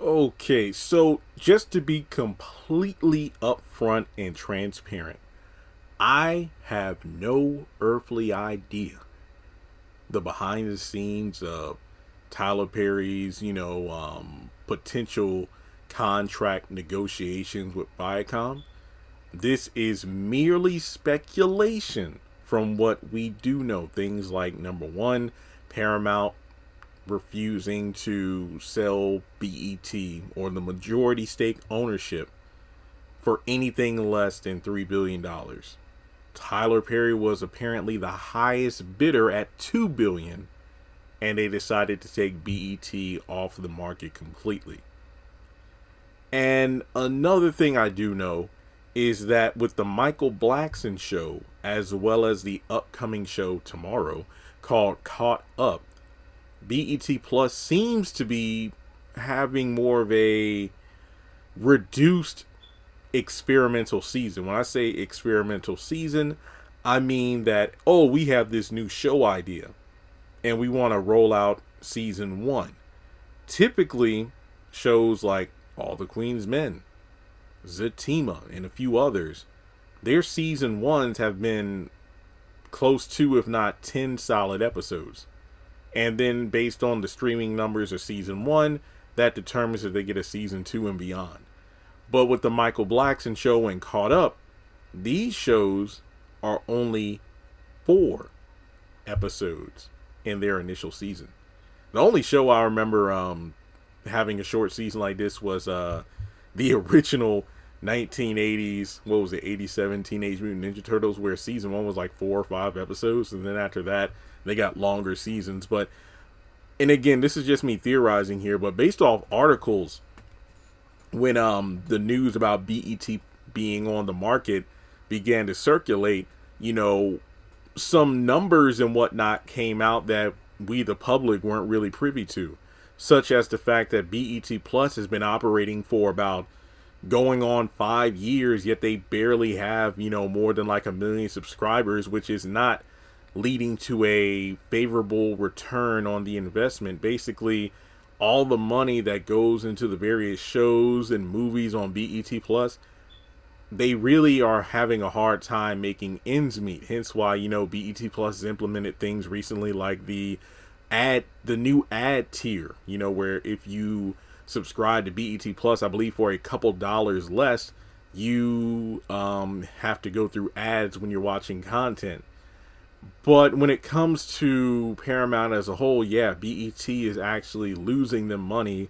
Okay, so just to be completely upfront and transparent, I have no earthly idea the behind the scenes of Tyler Perry's, potential contract negotiations with Viacom. This is merely speculation from what we do know. Things like number one, Paramount refusing to sell BET or the majority stake ownership for anything less than $3 billion. Tyler Perry was apparently the highest bidder at $2 billion, and they decided to take BET off the market completely. And another thing I do know is that with the Michael Blackson show, as well as the upcoming show tomorrow called Caught Up, BET Plus seems to be having more of a reduced experimental season. When I say experimental season, I mean that, oh, we have this new show idea and we want to roll out season one. Typically, shows like All the Queen's Men, Zatima, and a few others, their season ones have been close to, if not 10 solid episodes. And then based on the streaming numbers of season one, that determines if they get a season two and beyond. But with the Michael Blackson show and Caught Up, these shows are only 4 episodes in their initial season. The only show I remember having a short season like this was the original 1980s, what was it, 87 Teenage Mutant Ninja Turtles, where season one was like 4 or 5 episodes, and then after that they got longer seasons. But, and again, this is just me theorizing here, but based off articles, when the news about BET being on the market began to circulate, some numbers and whatnot came out that we, the public, weren't really privy to, such as the fact that BET Plus has been operating for about going on 5 years, yet they barely have, more than like 1 million subscribers, which is not leading to a favorable return on the investment. Basically, all the money that goes into the various shows and movies on BET Plus, they really are having a hard time making ends meet. Hence why, BET Plus has implemented things recently like the new ad tier, where if you subscribe to BET Plus, I believe for a couple dollars less, you have to go through ads when you're watching content. But when it comes to Paramount as a whole, yeah, BET is actually losing them money,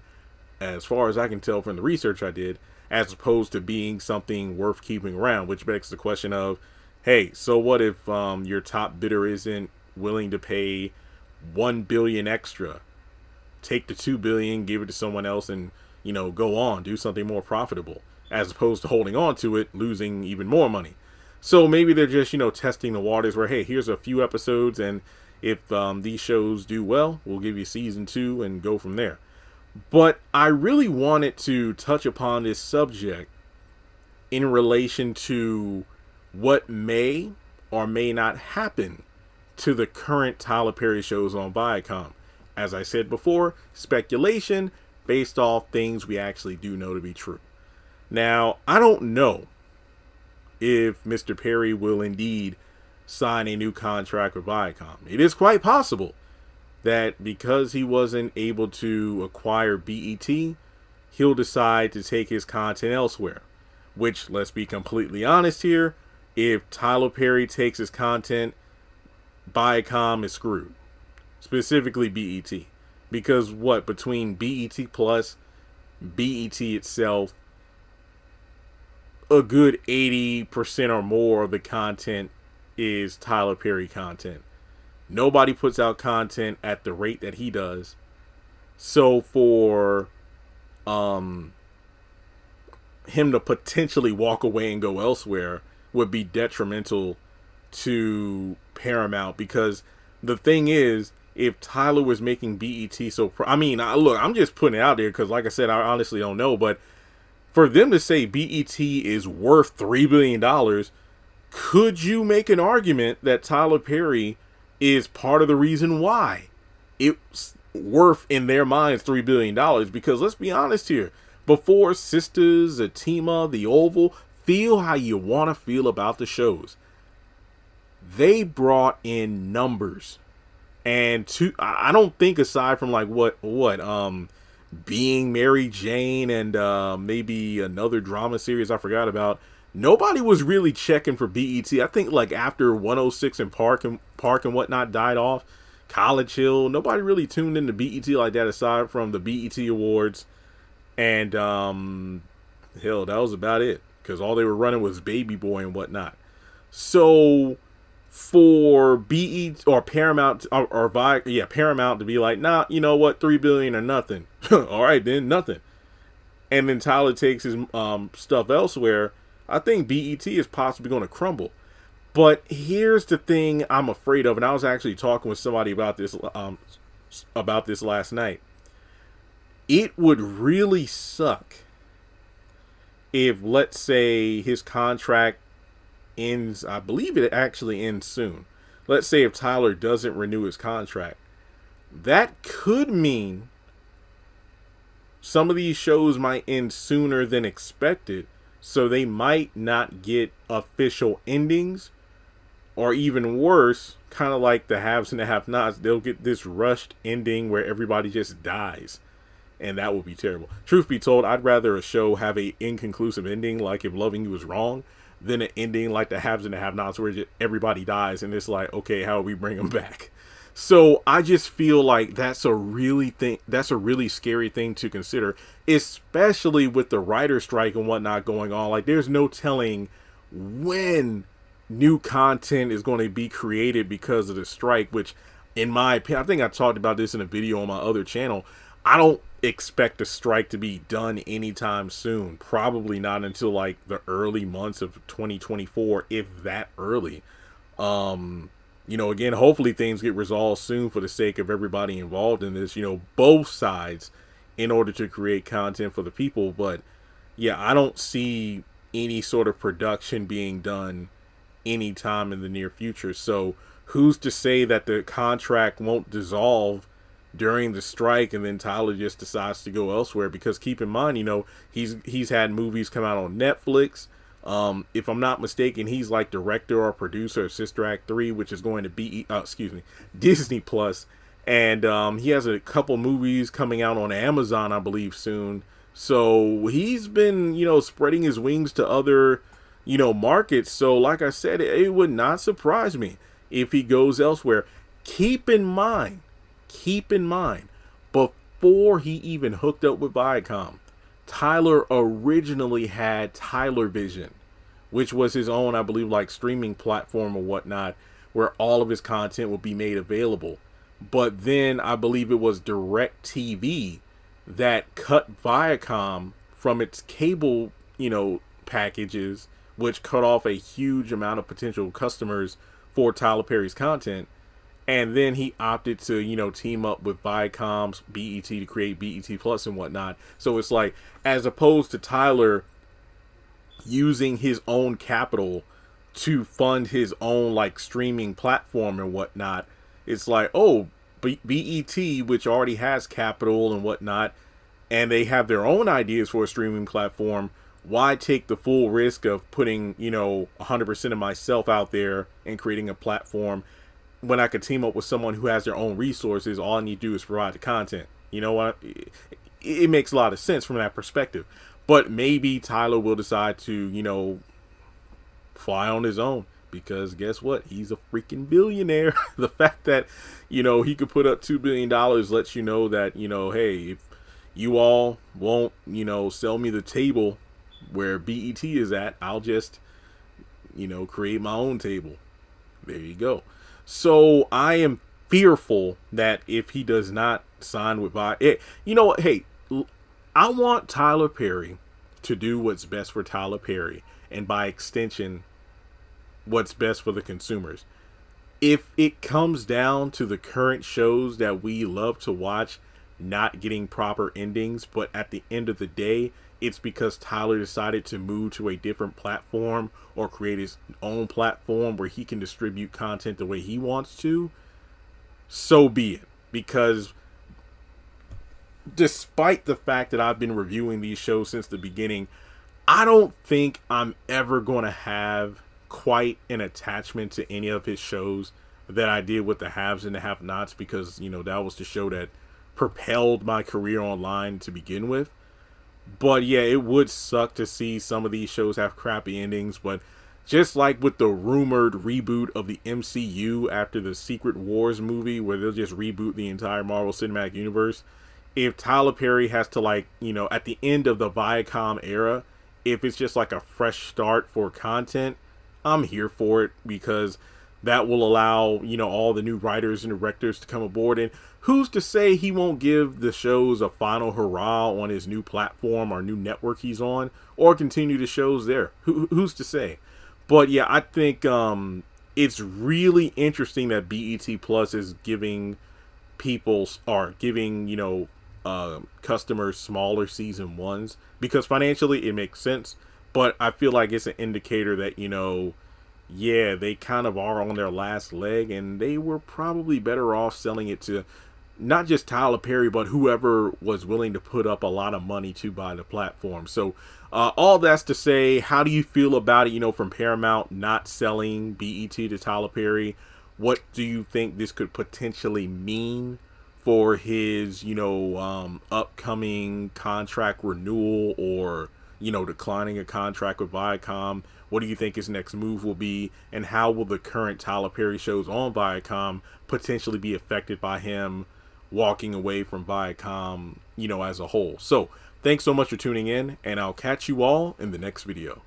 as far as I can tell from the research I did, as opposed to being something worth keeping around, which begs the question of, hey, so what if your top bidder isn't willing to pay $1 billion extra? Take the $2 billion, give it to someone else, and go on, do something more profitable, as opposed to holding on to it, losing even more money. So maybe they're just testing the waters where, hey, here's a few episodes, and if these shows do well, we'll give you season 2 and go from there. But I really wanted to touch upon this subject in relation to what may or may not happen to the current Tyler Perry shows on Viacom. As I said before, speculation based off things we actually do know to be true. Now, I don't know if Mr. Perry will indeed sign a new contract with Viacom. It is quite possible that because he wasn't able to acquire BET, he'll decide to take his content elsewhere. Which, let's be completely honest here, if Tyler Perry takes his content, Viacom is screwed. Specifically BET. Because between BET Plus, BET itself, a good 80% or more of the content is Tyler Perry content. Nobody puts out content at the rate that he does. So for him to potentially walk away and go elsewhere would be detrimental to Paramount, because the thing is, if Tyler was making BET look, I'm just putting it out there because, like I said, I honestly don't know, but for them to say BET is worth $3 billion, could you make an argument that Tyler Perry is part of the reason why? worth in their minds $3 billion, because let's be honest here, before Sistas, Atima, The Oval, feel how you want to feel about the shows. They brought in numbers. And I don't think, aside from like what Being Mary Jane and maybe another drama series I forgot about, nobody was really checking for BET. I think like after 106 and Park and whatnot died off, College Hill, nobody really tuned into BET like that aside from the BET Awards. And hell, that was about it, because all they were running was Baby Boy and whatnot. So for BET or Paramount Paramount to be like, nah, you know what, $3 billion or nothing. All right, then nothing. And then Tyler takes his stuff elsewhere. I think BET is possibly going to crumble. But here's the thing I'm afraid of, and I was actually talking with somebody about this last night. It would really suck if, let's say, his contract ends. I believe it actually ends soon. Let's say if Tyler doesn't renew his contract, that could mean some of these shows might end sooner than expected, so they might not get official endings, or even worse, kind of like the haves and the have-nots, they'll get this rushed ending where everybody just dies. And that would be terrible. Truth be told, I'd rather a show have a inconclusive ending, like If Loving You Was Wrong, than an ending like the haves and the have-nots where just everybody dies and it's like, okay, how do we bring them back? So I just feel like that's a really scary thing to consider, especially with the writer strike and whatnot going on. Like, there's no telling when new content is going to be created because of the strike, which, in my opinion, I think I talked about this in a video on my other channel. I don't expect the strike to be done anytime soon. Probably not until like the early months of 2024, if that early. Again, hopefully things get resolved soon for the sake of everybody involved in this, both sides, in order to create content for the people. But yeah, I don't see any sort of production being done anytime in the near future. So who's to say that the contract won't dissolve during the strike and then Tyler just decides to go elsewhere? Because keep in mind, he's had movies come out on Netflix. If I'm not mistaken, he's like director or producer of Sister Act 3, which is going to be Disney Plus. And he has a couple movies coming out on Amazon, I believe, soon. So he's been, spreading his wings to other, markets. So like I said, it would not surprise me if he goes elsewhere. Keep in mind, before he even hooked up with Viacom, Tyler originally had Tyler Vision, which was his own, I believe, like streaming platform or whatnot, where all of his content would be made available. But then I believe it was DirecTV that cut Viacom from its cable, packages, which cut off a huge amount of potential customers for Tyler Perry's content. And then he opted to, team up with Viacom's BET to create BET Plus and whatnot. So it's like, as opposed to Tyler using his own capital to fund his own like streaming platform and whatnot, it's like, oh, BET, which already has capital and whatnot, and they have their own ideas for a streaming platform, why take the full risk of putting, 100% of myself out there and creating a platform when I could team up with someone who has their own resources? All I need to do is provide the content. You know what? It makes a lot of sense from that perspective. But maybe Tyler will decide to, fly on his own, because guess what? He's a freaking billionaire. The fact that, he could put up $2 billion lets you know that, hey, if you all won't, sell me the table where BET is at, I'll just, create my own table. There you go. So I am fearful that if he does not sign with hey, I want Tyler Perry to do what's best for Tyler Perry, and by extension, what's best for the consumers. If it comes down to the current shows that we love to watch not getting proper endings, but at the end of the day, it's because Tyler decided to move to a different platform or create his own platform where he can distribute content the way he wants to, so be it. Because despite the fact that I've been reviewing these shows since the beginning, I don't think I'm ever going to have quite an attachment to any of his shows that I did with the Haves and the Have-Nots, because, you know, that was the show that propelled my career online to begin with. But yeah, it would suck to see some of these shows have crappy endings, but just like with the rumored reboot of the MCU after the Secret Wars movie, where they'll just reboot the entire Marvel Cinematic Universe, if Tyler Perry has to, like, you know, at the end of the Viacom era, if it's just like a fresh start for content, I'm here for it, because that will allow, you know, all the new writers and directors to come aboard. And who's to say he won't give the shows a final hurrah on his new platform or new network he's on, or continue the shows there? Who's to say? But yeah, I think it's really interesting that BET Plus is giving people, or giving, you know, customers smaller season ones, because financially it makes sense. But I feel like it's an indicator that, you know, yeah, they kind of are on their last leg, and they were probably better off selling it to not just Tyler Perry, but whoever was willing to put up a lot of money to buy the platform. So all that's to say, how do you feel about it, you know, from Paramount not selling BET to Tyler Perry? What do you think this could potentially mean for his, you know, upcoming contract renewal, or, you know, declining a contract with Viacom? What do you think his next move will be, and how will the current Tyler Perry shows on Viacom potentially be affected by him walking away from Viacom, you know, as a whole? So thanks so much for tuning in, and I'll catch you all in the next video.